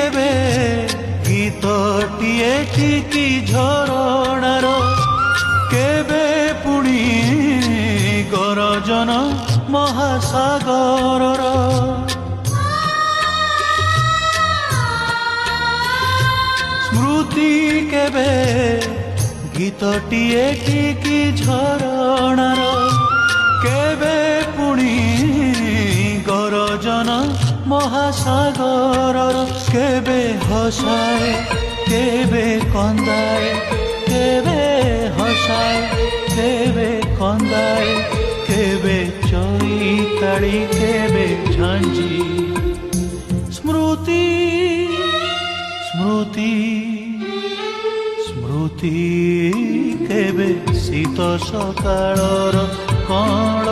କେବେ ଗୀତଟିଏ ଟିକି ଝରଣାର କେବେ ପୁଣି ଗରଜନ ମହାସାଗରର ସ୍ମୃତି କେବେ ଗୀତଟିଏ ଟିକି ଝରଣାର କେବେ ପୁଣି ଗରଜନ ମହାସାଗରର କେବେ ହସାଏ କେବେ କନ୍ଦାଏ କେବେ ହସାଏ କେବେ କନ୍ଦାଏ କେବେ ଚଇତାଳି କେବେ ଝାଞ୍ଜି ସ୍ମୃତି ସ୍ମୃତି ସ୍ମୃତି କେବେ ଶୀତ ସକାଳର କଣ